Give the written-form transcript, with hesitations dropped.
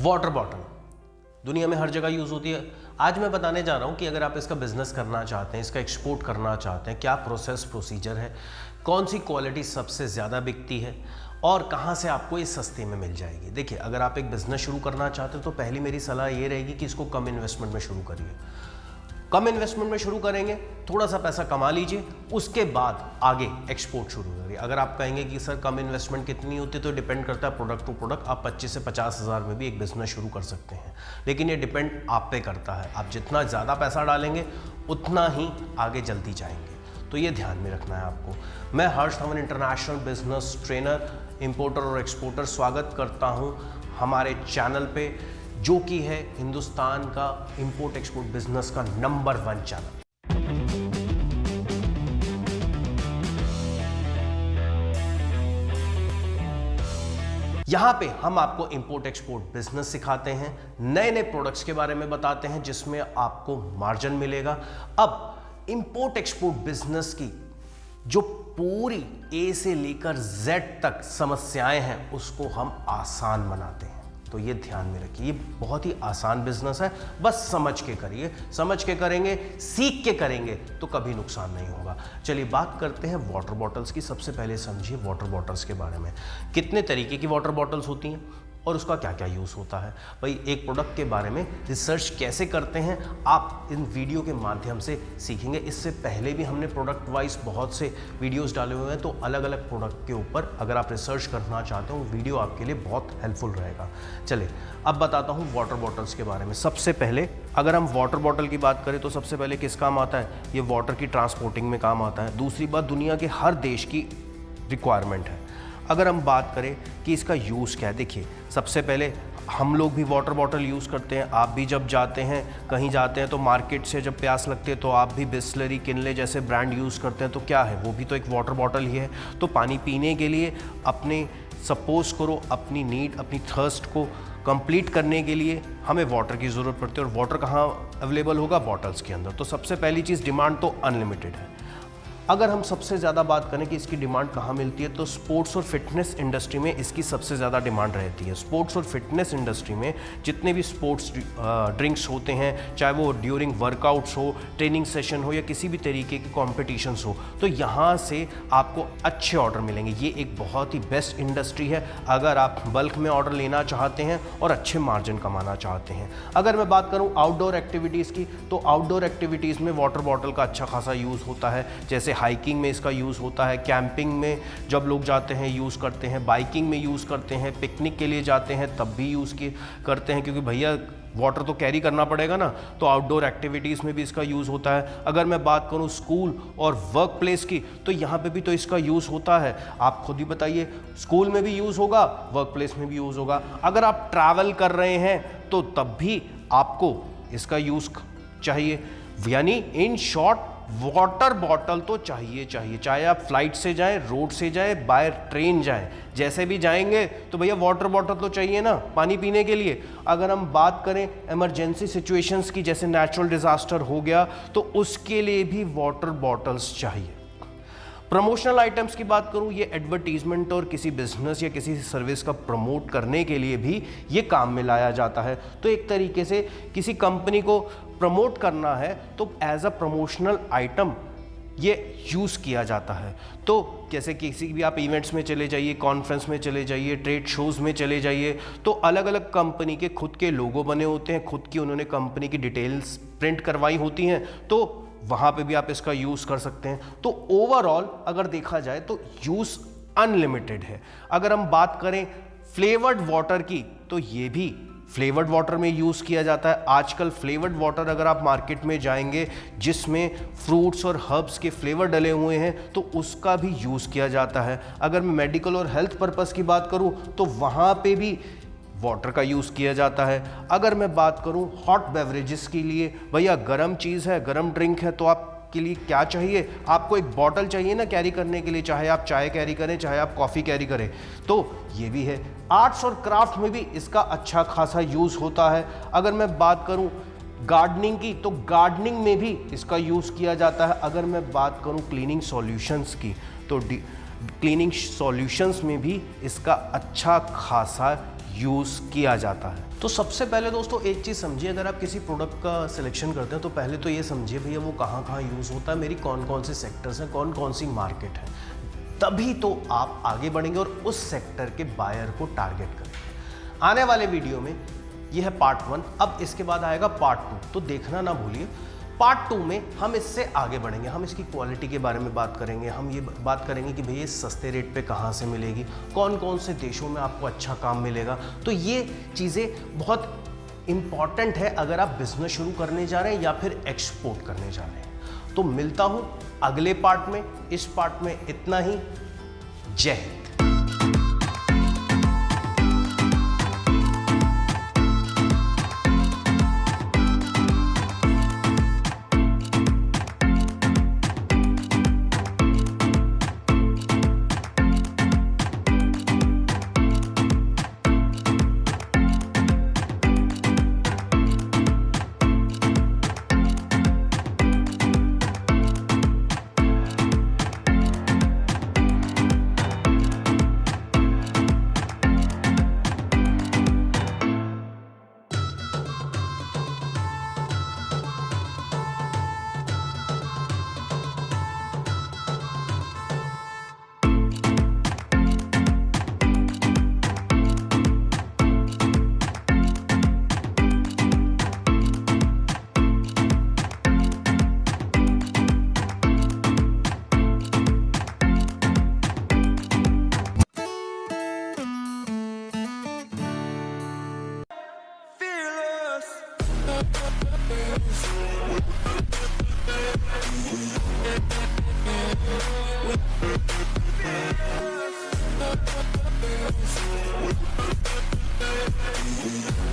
Water bottle दुनिया में हर जगह यूज़ होती है। आज मैं बताने जा रहा हूँ कि अगर आप इसका बिजनेस करना चाहते हैं, इसका एक्सपोर्ट करना चाहते हैं, क्या प्रोसीजर है, कौन सी क्वालिटी सबसे ज़्यादा बिकती है और कहाँ से आपको ये सस्ते में मिल जाएगी। देखिए, अगर आप एक बिज़नेस शुरू करना चाहते हो तो पहली मेरी सलाह ये रहेगी कि इसको कम इन्वेस्टमेंट में शुरू करिए। कम इन्वेस्टमेंट में शुरू करेंगे, थोड़ा सा पैसा कमा लीजिए, उसके बाद आगे एक्सपोर्ट शुरू करिए। अगर आप कहेंगे कि सर कम इन्वेस्टमेंट कितनी होती है, तो डिपेंड करता है प्रोडक्ट टू प्रोडक्ट। आप 25 से 50 हज़ार में भी एक बिज़नेस शुरू कर सकते हैं, लेकिन ये डिपेंड आप पे करता है। आप जितना ज़्यादा पैसा डालेंगे उतना ही आगे जल्दी जाएंगे, तो ये ध्यान में रखना है आपको। मैं Harsh Dhawan international business trainer, importer और एक्सपोर्टर स्वागत करता हूँ हमारे चैनल पे, जो कि है हिंदुस्तान का इंपोर्ट एक्सपोर्ट बिजनेस का नंबर 1 चैनल। यहां पे हम आपको इंपोर्ट एक्सपोर्ट बिजनेस सिखाते हैं, नए नए प्रोडक्ट्स के बारे में बताते हैं जिसमें आपको मार्जिन मिलेगा। अब इंपोर्ट एक्सपोर्ट बिजनेस की जो पूरी ए से लेकर जेड तक समस्याएं हैं उसको हम आसान बनाते हैं, तो ये ध्यान में रखिए। ये बहुत ही आसान बिजनेस है, बस समझ के करिए। समझ के करेंगे, सीख के करेंगे तो कभी नुकसान नहीं होगा। चलिए बात करते हैं वाटर बॉटल्स की। सबसे पहले समझिए वाटर बॉटल्स के बारे में। कितने तरीके की वाटर बॉटल्स होती हैं और उसका क्या क्या यूज़ होता है। भाई, एक प्रोडक्ट के बारे में रिसर्च कैसे करते हैं आप इन वीडियो के माध्यम से सीखेंगे। इससे पहले भी हमने प्रोडक्ट वाइज बहुत से वीडियोस डाले हुए हैं, तो अलग अलग प्रोडक्ट के ऊपर अगर आप रिसर्च करना चाहते हो वीडियो आपके लिए बहुत हेल्पफुल रहेगा। चलिए अब बताता हूँ वाटर बॉटल्स के बारे में। सबसे पहले अगर हम वाटर बॉटल की बात करें तो सबसे पहले किस काम आता है, ये वाटर की ट्रांसपोर्टिंग में काम आता है। दूसरी बात, दुनिया के हर देश की रिक्वायरमेंट है। अगर हम बात करें कि इसका यूज़ क्या है, देखिए सबसे पहले हम लोग भी वाटर बॉटल यूज़ करते हैं। आप भी जब जाते हैं, कहीं जाते हैं तो मार्केट से जब प्यास लगती है तो आप भी बिस्लरी, किनले जैसे ब्रांड यूज़ करते हैं, तो क्या है, वो भी तो एक वाटर बॉटल ही है। तो पानी पीने के लिए अपने सपोज करो अपनी नीड, अपनी थर्स्ट को कंप्लीट करने के लिए हमें वाटर की ज़रूरत पड़ती है। और वाटर कहाँ अवेलेबल होगा, बॉटल्स के अंदर। तो सबसे पहली चीज़, डिमांड तो अनलिमिटेड है। अगर हम सबसे ज़्यादा बात करें कि इसकी डिमांड कहाँ मिलती है, तो स्पोर्ट्स और फिटनेस इंडस्ट्री में इसकी सबसे ज़्यादा डिमांड रहती है। स्पोर्ट्स और फिटनेस इंडस्ट्री में जितने भी स्पोर्ट्स ड्रिंक्स होते हैं, चाहे वो ड्यूरिंग वर्कआउट्स हो, ट्रेनिंग सेशन हो या किसी भी तरीके के कॉम्पिटिशन्स हो, तो यहाँ से आपको अच्छे ऑर्डर मिलेंगे। ये एक बहुत ही बेस्ट इंडस्ट्री है अगर आप बल्क में ऑर्डर लेना चाहते हैं और अच्छे मार्जिन कमाना चाहते हैं। अगर मैं बात करूँ आउटडोर एक्टिविटीज़ की, तो आउटडोर एक्टिविटीज़ में वाटर बॉटल का अच्छा खासा यूज़ होता है। जैसे हाइकिंग में इसका यूज़ होता है, कैंपिंग में जब लोग जाते हैं यूज़ करते हैं, बाइकिंग में यूज़ करते हैं, पिकनिक के लिए जाते हैं तब भी यूज़ करते हैं, क्योंकि भैया वाटर तो कैरी करना पड़ेगा ना। तो आउटडोर एक्टिविटीज़ में भी इसका यूज़ होता है। अगर मैं बात करूँ स्कूल और वर्क प्लेस की, तो यहाँ पे भी तो इसका यूज़ होता है। आप खुद ही बताइए, स्कूल में भी यूज़ होगा, वर्क प्लेस में भी यूज़ होगा। अगर आप ट्रैवल कर रहे हैं तो तब भी आपको इसका यूज़ चाहिए। यानी इन शॉर्ट वाटर बॉटल तो चाहिए, चाहे आप फ्लाइट से जाएं, रोड से जाएं, बाय ट्रेन जाएं, जैसे भी जाएंगे तो भैया वाटर बॉटल तो चाहिए ना पानी पीने के लिए। अगर हम बात करें इमरजेंसी सिचुएशंस की, जैसे नेचुरल डिजास्टर हो गया, तो उसके लिए भी वाटर बॉटल्स चाहिए। प्रमोशनल आइटम्स की बात करूं, ये एडवर्टीजमेंट और किसी बिजनेस या किसी सर्विस का प्रमोट करने के लिए भी ये काम में लाया जाता है। तो एक तरीके से किसी कंपनी को प्रमोट करना है तो एज अ प्रमोशनल आइटम ये यूज़ किया जाता है। तो जैसे किसी भी आप इवेंट्स में चले जाइए, कॉन्फ्रेंस में चले जाइए, ट्रेड शोज़ में चले जाइए, तो अलग अलग कंपनी के खुद के लोगो बने होते हैं, खुद की उन्होंने कंपनी की डिटेल्स प्रिंट करवाई होती हैं, तो वहाँ पे भी आप इसका यूज़ कर सकते हैं। तो ओवरऑल अगर देखा जाए तो यूज़ अनलिमिटेड है। अगर हम बात करें फ्लेवर्ड वाटर की, तो ये भी फ्लेवर्ड वाटर में यूज़ किया जाता है। आजकल फ्लेवर्ड वाटर अगर आप मार्केट में जाएंगे जिसमें फ्रूट्स और हर्ब्स के फ्लेवर डले हुए हैं, तो उसका भी यूज़ किया जाता है। अगर मैं मेडिकल और हेल्थ पर्पस की बात करूं तो वहाँ पे भी वाटर का यूज़ किया जाता है। अगर मैं बात करूं हॉट बेवरेजेस के लिए, भैया गर्म चीज़ है, गर्म ड्रिंक है, तो आपके लिए क्या चाहिए, आपको एक बॉटल चाहिए ना कैरी करने के लिए, चाहे आप चाय कैरी करें, चाहे आप कॉफ़ी कैरी करें, तो ये भी है। आर्ट्स और क्राफ्ट में भी इसका अच्छा खासा यूज़ होता है। अगर मैं बात करूं गार्डनिंग की, तो गार्डनिंग में भी इसका यूज़ किया जाता है। अगर मैं बात करूं क्लीनिंग सॉल्यूशंस की, तो क्लीनिंग सॉल्यूशंस में भी इसका अच्छा खासा यूज़ किया जाता है। तो सबसे पहले दोस्तों एक चीज़ समझिए, अगर आप किसी प्रोडक्ट का सिलेक्शन करते हैं तो पहले तो ये समझिए भैया वो कहाँ कहाँ यूज़ होता है, मेरी कौन कौन से सेक्टर्स हैं, कौन कौन सी मार्केट है, तभी तो आप आगे बढ़ेंगे और उस सेक्टर के बायर को टारगेट करेंगे। आने वाले वीडियो में ये है पार्ट 1, अब इसके बाद आएगा पार्ट 2, तो देखना ना भूलिए। पार्ट 2 में हम इससे आगे बढ़ेंगे, हम इसकी क्वालिटी के बारे में बात करेंगे, हम ये बात करेंगे कि भैया सस्ते रेट पे कहाँ से मिलेगी, कौन कौन से देशों में आपको अच्छा काम मिलेगा। तो ये चीज़ें बहुत इम्पॉर्टेंट है अगर आप बिजनेस शुरू करने जा रहे हैं या फिर एक्सपोर्ट करने जा रहे हैं। तो मिलता हूँ अगले पार्ट में, इस पार्ट में इतना ही। जय Hind. We'll be right back.